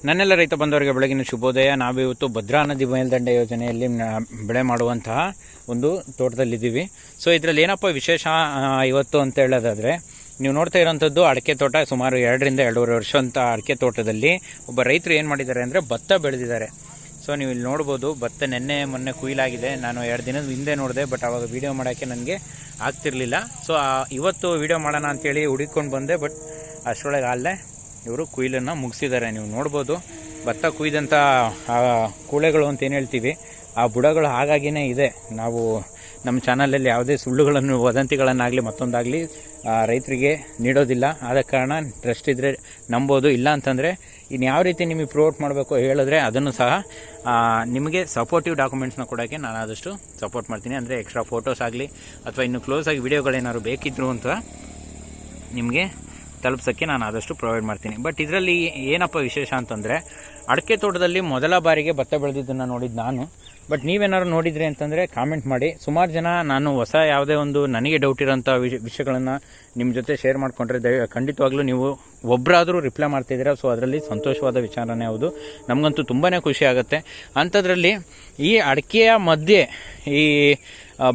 ನನ್ನೆಲ್ಲ ರೈತ ಬಂದವರಿಗೆ ಬೆಳಗಿನ ಶುಭೋದಯ. ನಾವಿವತ್ತು ಭದ್ರಾ ನದಿ ಮೇಲ್ದಂಡೆ ಯೋಜನೆಯಲ್ಲಿ ಬೆಳೆ ಮಾಡುವಂತಹ ಒಂದು ತೋಟದಲ್ಲಿದ್ದೀವಿ. ಸೊ ಇದರಲ್ಲಿ ಏನಪ್ಪ ವಿಶೇಷ ಇವತ್ತು ಅಂತ ಹೇಳೋದಾದರೆ, ನೀವು ನೋಡ್ತಾ ಇರೋಂಥದ್ದು ಅಡಿಕೆ ತೋಟ. ಸುಮಾರು 2 ರಿಂದ 2.5 ವರ್ಷ ಅಂತ ಅಡಿಕೆ ತೋಟದಲ್ಲಿ ಒಬ್ಬ ರೈತರು ಏನು ಮಾಡಿದ್ದಾರೆ ಅಂದರೆ ಭತ್ತ ಬೆಳೆದಿದ್ದಾರೆ. ಸೊ ನೀವು ಇಲ್ಲಿ ನೋಡ್ಬೋದು, ಭತ್ತ ಮೊನ್ನೆ ಕುಯ್ಲಾಗಿದೆ. ನಾನು 2 ದಿನದ ಹಿಂದೆ ನೋಡಿದೆ, ಬಟ್ ಆವಾಗ ವೀಡಿಯೋ ಮಾಡೋಕ್ಕೆ ನನಗೆ ಆಗ್ತಿರ್ಲಿಲ್ಲ. ಸೊ ಇವತ್ತು ವೀಡಿಯೋ ಮಾಡೋಣ ಅಂತೇಳಿ ಹುಡುಕೊಂಡು ಬಂದೆ, ಬಟ್ ಅಷ್ಟರೊಳಗೆ ಅಲ್ಲೇ ಇವರು ಕುಯ್ಲನ್ನು ಮುಗಿಸಿದ್ದಾರೆ. ನೀವು ನೋಡ್ಬೋದು, ಭತ್ತ ಕುಯ್ದಂಥ ಕೂಳೆಗಳು ಅಂತ ಏನು ಹೇಳ್ತೀವಿ, ಆ ಬುಡಗಳು ಹಾಗಾಗಿನೇ ಇದೆ. ನಾವು ನಮ್ಮ ಚಾನಲಲ್ಲಿ ಯಾವುದೇ ಸುಳ್ಳುಗಳನ್ನು, ವದಂತಿಗಳನ್ನಾಗಲಿ ಮತ್ತೊಂದಾಗಲಿ ರೈತರಿಗೆ ನೀಡೋದಿಲ್ಲ. ಆದ ಕಾರಣ ಟ್ರಸ್ಟ್ ಇದ್ದರೆ ನಂಬೋದು, ಇಲ್ಲ ಅಂತಂದರೆ ಇನ್ನು ಯಾವ ರೀತಿ ನಿಮಗೆ ಪ್ರೂವ್ ಮಾಡಬೇಕು ಹೇಳಿದ್ರೆ ಅದನ್ನು ಸಹ ನಿಮಗೆ ಸಪೋರ್ಟಿವ್ ಡಾಕ್ಯುಮೆಂಟ್ಸ್ನ ಕೊಡೋಕ್ಕೆ ನಾನು ಆದಷ್ಟು ಸಪೋರ್ಟ್ ಮಾಡ್ತೀನಿ. ಅಂದರೆ ಎಕ್ಸ್ಟ್ರಾ ಫೋಟೋಸ್ ಆಗಲಿ ಅಥವಾ ಇನ್ನು ಕ್ಲೋಸ್ ಆಗಿ ವಿಡಿಯೋಗಳೇನಾದ್ರು ಬೇಕಿದ್ರು ಅಂತ ನಿಮಗೆ ತಲುಪಿಸೋಕ್ಕೆ ನಾನು ಆದಷ್ಟು ಪ್ರೊವೈಡ್ ಮಾಡ್ತೀನಿ. ಬಟ್ ಇದರಲ್ಲಿ ಏನಪ್ಪ ವಿಶೇಷ ಅಂತಂದರೆ, ಅಡಿಕೆ ತೋಟದಲ್ಲಿ ಮೊದಲ ಬಾರಿಗೆ ಭತ್ತ ಬೆಳೆದಿದ್ದನ್ನು ನೋಡಿದ್ದು ನಾನು. ಬಟ್ ನೀವೇನಾದ್ರು ನೋಡಿದ್ರಿ ಅಂತಂದರೆ ಕಾಮೆಂಟ್ ಮಾಡಿ. ಸುಮಾರು ಜನ ನಾನು ಹೊಸ ಯಾವುದೇ ಒಂದು ನನಗೆ ಡೌಟ್ ಇರೋಂಥ ವಿಷಯಗಳನ್ನು ನಿಮ್ಮ ಜೊತೆ ಶೇರ್ ಮಾಡಿಕೊಂಡ್ರೆ ಖಂಡಿತವಾಗ್ಲೂ ನೀವು ಒಬ್ಬರಾದರೂ ರಿಪ್ಲೈ ಮಾಡ್ತಿದ್ದೀರಾ. ಸೊ ಅದರಲ್ಲಿ ಸಂತೋಷವಾದ ವಿಚಾರನೇ ಹೌದು, ನಮಗಂತೂ ತುಂಬಾ ಖುಷಿ ಆಗುತ್ತೆ. ಅಂಥದ್ರಲ್ಲಿ ಈ ಅಡಿಕೆಯ ಮಧ್ಯೆ ಈ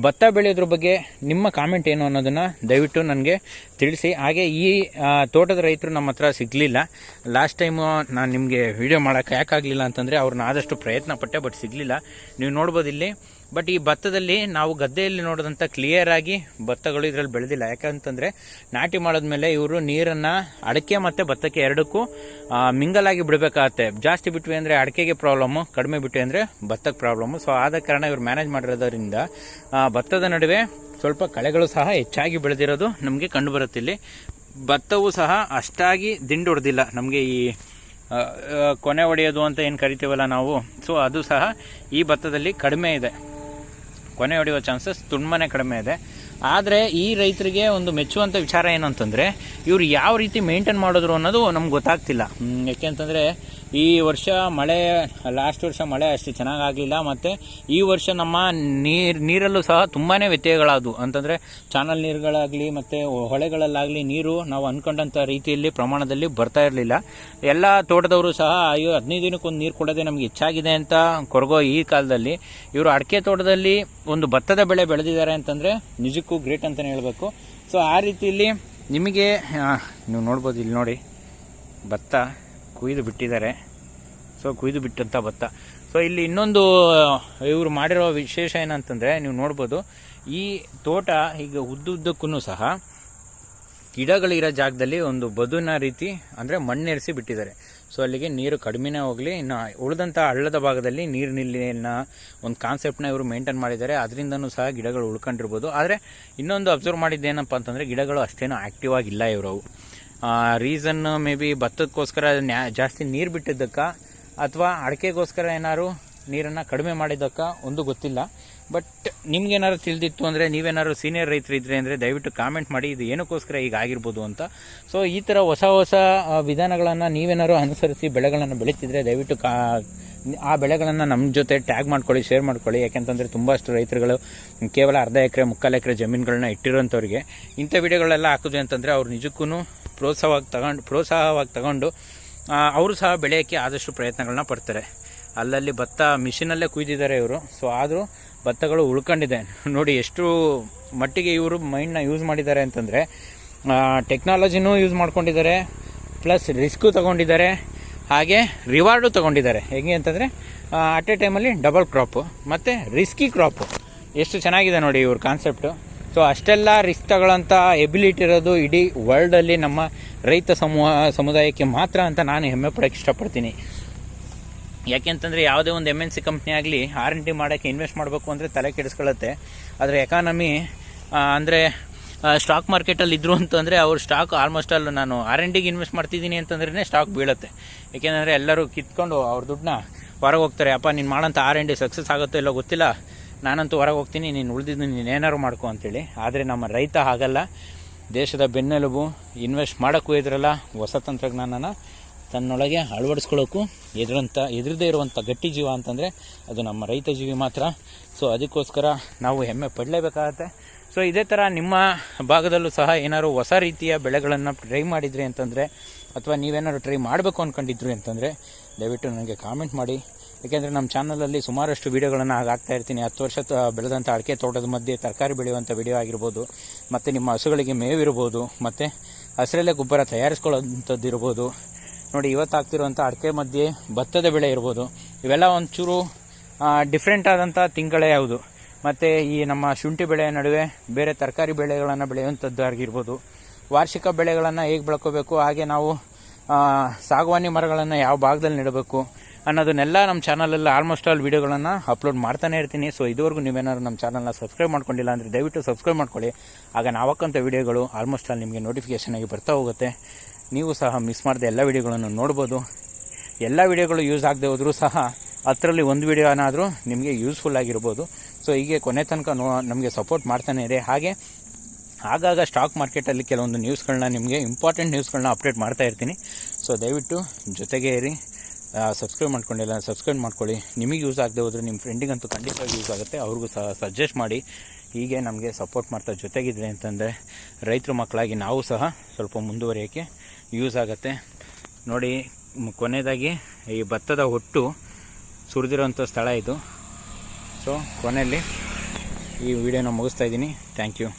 ಭತ್ತ ಬೆಳೆಯೋದ್ರ ಬಗ್ಗೆ ನಿಮ್ಮ ಕಾಮೆಂಟ್ ಏನು ಅನ್ನೋದನ್ನು ದಯವಿಟ್ಟು ನನಗೆ ತಿಳಿಸಿ. ಹಾಗೆ ಈ ತೋಟದ ರೈತರು ನಮ್ಮ ಹತ್ರ ಸಿಗಲಿಲ್ಲ. ಲಾಸ್ಟ್ ಟೈಮು ನಾನು ನಿಮಗೆ ವಿಡಿಯೋ ಮಾಡೋಕ್ಕೆ ಯಾಕಾಗಲಿಲ್ಲ ಅಂತಂದರೆ, ಅವ್ರನ್ನ ಆದಷ್ಟು ಪ್ರಯತ್ನ ಪಟ್ಟೆ, ಬಟ್ ಸಿಗಲಿಲ್ಲ. ನೀವು ನೋಡ್ಬೋದು ಇಲ್ಲಿ. ಬಟ್ ಈ ಭತ್ತದಲ್ಲಿ ನಾವು ಗದ್ದೆಯಲ್ಲಿ ನೋಡಿದಂಥ ಕ್ಲಿಯರ್ ಆಗಿ ಭತ್ತಗಳು ಇದರಲ್ಲಿ ಬೆಳೆದಿಲ್ಲ. ಯಾಕಂತಂದರೆ ನಾಟಿ ಮಾಡಿದ್ಮೇಲೆ ಇವರು ನೀರನ್ನು ಅಡಿಕೆ ಮತ್ತು ಭತ್ತಕ್ಕೆ ಎರಡಕ್ಕೂ ಮಿಂಗಲಾಗಿ ಬಿಡಬೇಕಾಗತ್ತೆ. ಜಾಸ್ತಿ ಬಿಟ್ವಿ ಅಂದರೆ ಅಡಿಕೆಗೆ ಪ್ರಾಬ್ಲಮ್ಮು, ಕಡಿಮೆ ಬಿಟ್ವಿ ಅಂದರೆ ಭತ್ತಕ್ಕೆ ಪ್ರಾಬ್ಲಮ್ಮು. ಸೊ ಆದ ಕಾರಣ ಇವರು ಮ್ಯಾನೇಜ್ ಮಾಡಿರೋದ್ರಿಂದ ಭತ್ತದ ನಡುವೆ ಸ್ವಲ್ಪ ಕಳೆಗಳು ಸಹ ಹೆಚ್ಚಾಗಿ ಬೆಳೆದಿರೋದು ನಮಗೆ ಕಂಡುಬರುತ್ತೆ. ಇಲ್ಲಿ ಭತ್ತವೂ ಸಹ ಅಷ್ಟಾಗಿ ದಿಂಡು ಹೊಡೆದಿಲ್ಲ. ನಮಗೆ ಈ ಕೊನೆ ಹೊಡೆಯೋದು ಅಂತ ಏನು ಕರಿತೀವಲ್ಲ ನಾವು, ಸೊ ಅದು ಸಹ ಈ ಭತ್ತದಲ್ಲಿ ಕಡಿಮೆ ಇದೆ. ಕೊನೆ ಹೊಡೆಯುವ ಚಾನ್ಸಸ್ ತುಂಬಾ ಕಡಿಮೆ ಇದೆ. ಆದರೆ ಈ ರೈತರಿಗೆ ಒಂದು ಮೆಚ್ಚುವಂಥ ವಿಚಾರ ಏನು ಅಂತಂದರೆ, ಇವರು ಯಾವ ರೀತಿ ಮೇಂಟೈನ್ ಮಾಡಿದ್ರು ಅನ್ನೋದು ನಮ್ಗೆ ಗೊತ್ತಾಗ್ತಿಲ್ಲ. ಯಾಕೆಂತಂದರೆ ಈ ವರ್ಷ ಮಳೆ, ಲಾಸ್ಟ್ ವರ್ಷ ಮಳೆ ಅಷ್ಟು ಚೆನ್ನಾಗಾಗಲಿಲ್ಲ. ಮತ್ತು ಈ ವರ್ಷ ನಮ್ಮ ನೀರಲ್ಲೂ ಸಹ ತುಂಬಾ ವ್ಯತ್ಯಯಗಳಾದವು. ಅಂತಂದರೆ ಚಾನಲ್ ನೀರುಗಳಾಗಲಿ ಮತ್ತು ಹೊಳೆಗಳಲ್ಲಾಗಲಿ ನೀರು ನಾವು ಅಂದ್ಕೊಂಡಂಥ ರೀತಿಯಲ್ಲಿ ಪ್ರಮಾಣದಲ್ಲಿ ಬರ್ತಾ ಇರಲಿಲ್ಲ. ಎಲ್ಲ ತೋಟದವರು ಸಹ 15 ದಿನಕ್ಕೊಂದು ನೀರು ಕೊಡೋದೇ ನಮಗೆ ಹೆಚ್ಚಾಗಿದೆ ಅಂತ ಕೊರಗೋ ಈ ಕಾಲದಲ್ಲಿ ಇವರು ಅಡಿಕೆ ತೋಟದಲ್ಲಿ ಒಂದು ಭತ್ತದ ಬೆಳೆ ಬೆಳೆದಿದ್ದಾರೆ ಅಂತಂದರೆ ನಿಜಕ್ಕೂ ಗ್ರೇಟ್ ಅಂತಲೇ ಹೇಳಬೇಕು. ಸೊ ಆ ರೀತಿಯಲ್ಲಿ ನಿಮಗೆ ನೀವು ನೋಡ್ಬೋದು, ಇಲ್ಲಿ ನೋಡಿ ಭತ್ತ ಕುಯ್ದು ಬಿಟ್ಟಿದ್ದಾರೆ. ಸೊ ಕುಯ್ದು ಬಿಟ್ಟಂಥ ಭತ್ತ. ಸೊ ಇಲ್ಲಿ ಇನ್ನೊಂದು ಇವರು ಮಾಡಿರೋ ವಿಶೇಷ ಏನಂತಂದರೆ, ನೀವು ನೋಡ್ಬೋದು, ಈ ತೋಟ ಈಗ ಉದ್ದುದ್ದಕ್ಕೂ ಸಹ ಗಿಡಗಳಿರೋ ಜಾಗದಲ್ಲಿ ಒಂದು ಬದುನ ರೀತಿ ಅಂದರೆ ಮಣ್ಣೆರೆಸಿ ಬಿಟ್ಟಿದ್ದಾರೆ. ಸೊ ಅಲ್ಲಿಗೆ ನೀರು ಕಡಿಮೆನೇ ಹೋಗಲಿ, ಇನ್ನು ಉಳಿದಂಥ ಹಳ್ಳದ ಭಾಗದಲ್ಲಿ ನೀರು ನಿಲ್ಲಿನ ಒಂದು ಕಾನ್ಸೆಪ್ಟನ್ನ ಇವರು ಮೇಂಟೈನ್ ಮಾಡಿದ್ದಾರೆ. ಅದರಿಂದನೂ ಸಹ ಗಿಡಗಳು ಉಳ್ಕೊಂಡಿರ್ಬೋದು. ಆದರೆ ಇನ್ನೊಂದು ಅಬ್ಸರ್ವ್ ಮಾಡಿದ್ದೇನಪ್ಪ ಅಂತಂದರೆ, ಗಿಡಗಳು ಅಷ್ಟೇನೂ ಆ್ಯಕ್ಟಿವ್ ಆಗಿಲ್ಲ ಇವರು. ರೀಸನ್ ಮೇ ಬಿ ಭತ್ತಕ್ಕೋಸ್ಕರ ಜಾಸ್ತಿ ನೀರು ಬಿಟ್ಟಿದ್ದಕ್ಕ ಅಥವಾ ಅಡಿಕೆಗೋಸ್ಕರ ಏನಾದ್ರು ನೀರನ್ನು ಕಡಿಮೆ ಮಾಡಿದ್ದಕ್ಕ ಒಂದು ಗೊತ್ತಿಲ್ಲ. ಬಟ್ ನಿಮ್ಗೇನಾದ್ರು ತಿಳಿದಿತ್ತು ಅಂದರೆ, ನೀವೇನಾದ್ರು ಸೀನಿಯರ್ ರೈತರಿದ್ದರೆ ಅಂದರೆ ದಯವಿಟ್ಟು ಕಾಮೆಂಟ್ ಮಾಡಿ, ಇದು ಏನಕ್ಕೋಸ್ಕರ ಈಗ ಆಗಿರ್ಬೋದು ಅಂತ. ಸೊ ಈ ಥರ ಹೊಸ ವಿಧಾನಗಳನ್ನು ನೀವೇನಾದ್ರು ಅನುಸರಿಸಿ ಬೆಳೆಗಳನ್ನು ಬೆಳೀತಿದ್ರೆ ದಯವಿಟ್ಟು ಆ ಬೆಳೆಗಳನ್ನು ನಮ್ಮ ಜೊತೆ ಟ್ಯಾಗ್ ಮಾಡ್ಕೊಳ್ಳಿ, ಶೇರ್ ಮಾಡ್ಕೊಳ್ಳಿ. ಯಾಕೆಂತಂದರೆ ತುಂಬಷ್ಟು ರೈತರುಗಳು ಕೇವಲ ಅರ್ಧ ಎಕರೆ, 3/4 ಎಕರೆ ಜಮೀನುಗಳನ್ನ ಇಟ್ಟಿರೋಂಥವ್ರಿಗೆ ಇಂಥ ವಿಡಿಯೋಗಳೆಲ್ಲ ಹಾಕಿದ್ವಿ ಅಂತಂದರೆ ಅವ್ರು ನಿಜಕ್ಕೂ ಪ್ರೋತ್ಸಾಹವಾಗಿ ತಗೊಂಡು ಅವರು ಸಹ ಬೆಳೆಯೋಕ್ಕೆ ಆದಷ್ಟು ಪ್ರಯತ್ನಗಳನ್ನ ಪಡ್ತಾರೆ. ಅಲ್ಲಲ್ಲಿ ಭತ್ತ ಮಿಷಿನಲ್ಲೇ ಕುಯ್ದಿದ್ದಾರೆ ಇವರು. ಸೊ ಆದರೂ ಭತ್ತಗಳು ಉಳ್ಕೊಂಡಿದೆ. ನೋಡಿ ಎಷ್ಟು ಮಟ್ಟಿಗೆ ಇವರು ಮೈಂಡ್ನ ಯೂಸ್ ಮಾಡಿದ್ದಾರೆ ಅಂತಂದರೆ, ಟೆಕ್ನಾಲಜಿನೂ ಯೂಸ್ ಮಾಡ್ಕೊಂಡಿದ್ದಾರೆ, ಪ್ಲಸ್ ರಿಸ್ಕು ತೊಗೊಂಡಿದ್ದಾರೆ, ಹಾಗೆ ರಿವಾರ್ಡು ತೊಗೊಂಡಿದ್ದಾರೆ. ಹೇಗೆ ಅಂತಂದರೆ ಅಟ್ ಎ ಟೈಮಲ್ಲಿ ಡಬಲ್ ಕ್ರಾಪು ಮತ್ತು ರಿಸ್ಕಿ ಕ್ರಾಪು. ಎಷ್ಟು ಚೆನ್ನಾಗಿದೆ ನೋಡಿ ಇವ್ರ ಕಾನ್ಸೆಪ್ಟು. ಸೊ ಅಷ್ಟೆಲ್ಲ ರಿಸ್ಕ್ ತಗೊಳ್ಳೋಂಥ ಎಬಿಲಿಟಿ ಇರೋದು ಇಡೀ ವರ್ಲ್ಡಲ್ಲಿ ನಮ್ಮ ರೈತ ಸಮುದಾಯಕ್ಕೆ ಮಾತ್ರ ಅಂತ ನಾನು ಹೆಮ್ಮೆ ಪಡೋಕ್ಕೆ ಇಷ್ಟಪಡ್ತೀನಿ. ಯಾಕೆಂತಂದರೆ ಯಾವುದೇ ಒಂದು MNC ಕಂಪ್ನಿ ಆಗಲಿ R&D ಮಾಡೋಕ್ಕೆ ಇನ್ವೆಸ್ಟ್ ಮಾಡಬೇಕು ಅಂದರೆ ತಲೆ ಕೆಡಿಸ್ಕೊಳ್ಳುತ್ತೆ. ಆದರೆ ಎಕಾನಮಿ ಅಂದರೆ ಸ್ಟಾಕ್ ಮಾರ್ಕೆಟಲ್ಲಿ ಇದ್ರು ಅಂತಂದರೆ ಅವ್ರ ಸ್ಟಾಕ್ ಆಲ್ಮೋಸ್ಟ್ ಅಲ್ಲಿ ನಾನು R&Dಗೆ ಇನ್ವೆಸ್ಟ್ ಮಾಡ್ತಿದ್ದೀನಿ ಅಂತಂದ್ರೆ ಸ್ಟಾಕ್ ಬೀಳುತ್ತೆ. ಏಕೆಂದರೆ ಎಲ್ಲರೂ ಕಿತ್ಕೊಂಡು ಅವ್ರ ದುಡ್ಡನ್ನ ಹೊರಗೆ ಹೋಗ್ತಾರೆ. ಅಪ್ಪ ನೀನು ಮಾಡೋಂಥ R&D ಸಕ್ಸಸ್ ಆಗುತ್ತೋ ಇಲ್ಲೋ ಗೊತ್ತಿಲ್ಲ, ನಾನಂತೂ ಹೊರಗೆ ಹೋಗ್ತೀನಿ, ನೀನು ಉಳಿದಿದ್ದು ನೀನೇನಾರು ಮಾಡ್ಕೊ ಅಂತೇಳಿ. ಆದರೆ ನಮ್ಮ ರೈತ ಹಾಗಲ್ಲ. ದೇಶದ ಬೆನ್ನೆಲುಬು, ಇನ್ವೆಸ್ಟ್ ಮಾಡೋಕ್ಕೂ ಇದ್ರಲ್ಲ, ಹೊಸ ತಂತ್ರಜ್ಞಾನನ ತನ್ನೊಳಗೆ ಅಳವಡಿಸ್ಕೊಳ್ಳೋಕ್ಕೂ ಎದುರದೇ ಇರುವಂಥ ಗಟ್ಟಿ ಜೀವ ಅಂತಂದರೆ ಅದು ನಮ್ಮ ರೈತ ಜೀವಿ ಮಾತ್ರ. ಸೊ ಅದಕ್ಕೋಸ್ಕರ ನಾವು ಹೆಮ್ಮೆ ಪಡಲೇಬೇಕಾಗತ್ತೆ. ಸೊ ಇದೇ ಥರ ನಿಮ್ಮ ಭಾಗದಲ್ಲೂ ಸಹ ಏನಾದ್ರು ಹೊಸ ರೀತಿಯ ಬೆಳೆಗಳನ್ನು ಟ್ರೈ ಮಾಡಿದ್ರಿ ಅಂತಂದರೆ ಅಥವಾ ನೀವೇನಾದ್ರು ಟ್ರೈ ಮಾಡಬೇಕು ಅಂದ್ಕೊಂಡಿದ್ರು ಅಂತಂದರೆ ದಯವಿಟ್ಟು ನನಗೆ ಕಾಮೆಂಟ್ ಮಾಡಿ. ಏಕೆಂದರೆ ನಮ್ಮ ಚಾನಲಲ್ಲಿ ಸುಮಾರಷ್ಟು ವೀಡಿಯೋಗಳನ್ನು ಹಾಕ್ತಾ ಇರ್ತೀನಿ. 10 ವರ್ಷ ಬೆಳೆದಂಥ ಅಡಿಕೆ ತೋಟದ ಮಧ್ಯೆ ತರಕಾರಿ ಬೆಳೆಯುವಂಥ ವಿಡಿಯೋ ಆಗಿರ್ಬೋದು, ಮತ್ತು ನಿಮ್ಮ ಹಸುಗಳಿಗೆ ಮೇವಿರ್ಬೋದು, ಮತ್ತು ಹಸಿರಲ್ಲೇ ಗೊಬ್ಬರ ತಯಾರಿಸ್ಕೊಳ್ಳೋಂಥದ್ದು ಇರ್ಬೋದು. ನೋಡಿ, ಇವತ್ತು ಆಗ್ತಿರುವಂಥ ಅಡಿಕೆ ಮಧ್ಯೆ ಭತ್ತದ ಬೆಳೆ ಇರ್ಬೋದು. ಇವೆಲ್ಲ ಒಂಚೂರು ಡಿಫ್ರೆಂಟ್ ಆದಂಥ ತಿಂಗಳೇ ಯಾವುದು. ಮತ್ತು ಈ ನಮ್ಮ ಶುಂಠಿ ಬೆಳೆಯ ನಡುವೆ ಬೇರೆ ತರಕಾರಿ ಬೆಳೆಗಳನ್ನು ಬೆಳೆಯುವಂಥದ್ದು ಆಗಿರ್ಬೋದು. ವಾರ್ಷಿಕ ಬೆಳೆಗಳನ್ನು ಹೇಗೆ ಬೆಳ್ಕೋಬೇಕು, ಹಾಗೆ ನಾವು ಸಾಗವಾನಿ ಮರಗಳನ್ನು ಯಾವ ಭಾಗದಲ್ಲಿ ನೆಡಬೇಕು ಅನ್ನೋದನ್ನೆಲ್ಲ ನಮ್ಮ ಚಾನಲಲ್ಲಿ ಆಲ್ಮೋಸ್ಟ್ ಆಲ್ ವೀಡಿಯೋಗಳನ್ನು ಅಪ್ಲೋಡ್ ಮಾಡ್ತಾನೆ ಇರ್ತೀನಿ. ಸೊ ಇದುವರೆಗೂ ನೀವೇನಾದ್ರು ನಮ್ಮ ಚಾನಲ್ನ ಸಬ್ಸ್ಕ್ರೈಬ್ ಮಾಡ್ಕೊಂಡಿಲ್ಲ ಅಂದರೆ ದಯವಿಟ್ಟು ಸಬ್ಸ್ಕ್ರೈಬ್ ಮಾಡ್ಕೊಳ್ಳಿ. ಆಗ ನಾವು ಹಾಕೋಂಥ ವೀಡಿಯೋಗಳು ಆಲ್ಮೋಸ್ಟ್ ಆಲ್ ನಿಮಗೆ ನೋಟಿಫಿಕೇಷನ್ ಆಗಿ ಬರ್ತಾ ಹೋಗುತ್ತೆ. ನೀವು ಸಹ ಮಿಸ್ ಮಾಡದೆ ಎಲ್ಲ ವೀಡಿಯೋಗಳನ್ನು ನೋಡ್ಬೋದು. ಎಲ್ಲ ವೀಡಿಯೋಗಳು ಯೂಸ್ ಆಗದೆ ಹೋದರೂ ಸಹ ಅದರಲ್ಲಿ ಒಂದು ವೀಡಿಯೋ ಏನಾದರೂ ನಿಮಗೆ ಯೂಸ್ಫುಲ್ ಆಗಿರ್ಬೋದು. ಸೊ ಹೀಗೆ ಕೊನೆ ತನಕ ನಮಗೆ ಸಪೋರ್ಟ್ ಮಾಡ್ತಾನೆ ಇರಿ. ಹಾಗೆ ಆಗಾಗ ಸ್ಟಾಕ್ ಮಾರ್ಕೆಟಲ್ಲಿ ಕೆಲವೊಂದು ನ್ಯೂಸ್ಗಳನ್ನ, ನಿಮಗೆ ಇಂಪಾರ್ಟೆಂಟ್ ನ್ಯೂಸ್ಗಳನ್ನ ಅಪ್ಡೇಟ್ ಮಾಡ್ತಾ ಇರ್ತೀನಿ. ಸೊ ದಯವಿಟ್ಟು ಜೊತೆಗೆ ಇರಿ. ಸಬ್ಸ್ಕ್ರೈಬ್ ಮಾಡ್ಕೊಂಡಿಲ್ಲ ಸಬ್ಸ್ಕ್ರೈಬ್ ಮಾಡ್ಕೊಳ್ಳಿ. ನಿಮಗೆ ಯೂಸ್ ಆಗದೆ ಹೋದರೆ ನಿಮ್ಮ ಫ್ರೆಂಡಿಗಂತೂ ಖಂಡಿತವಾಗಿ ಯೂಸ್ ಆಗುತ್ತೆ. ಅವ್ರಿಗೂ ಸಹ ಸಜೆಸ್ಟ್ ಮಾಡಿ. ಹೀಗೆ ನಮಗೆ ಸಪೋರ್ಟ್ ಮಾಡ್ತಾ ಜೊತೆಗಿದ್ರೆ ಅಂತಂದರೆ ರೈತರ ಮಕ್ಕಳಾಗಿ ನಾವು ಸಹ ಸ್ವಲ್ಪ ಮುಂದುವರಿಯೋಕ್ಕೆ ಯೂಸ್ ಆಗುತ್ತೆ. ನೋಡಿ, ಕೊನೆಯದಾಗಿ ಈ ಭತ್ತದ ಹೊಟ್ಟು ಸುರಿದಿರೋಂಥ ಸ್ಥಳ ಇದು. ಸೊ ಕೊನೆಯಲ್ಲಿ ಈ ವಿಡಿಯೋನ ಮುಗಿಸ್ತಾ ಇದ್ದೀನಿ. Thank you.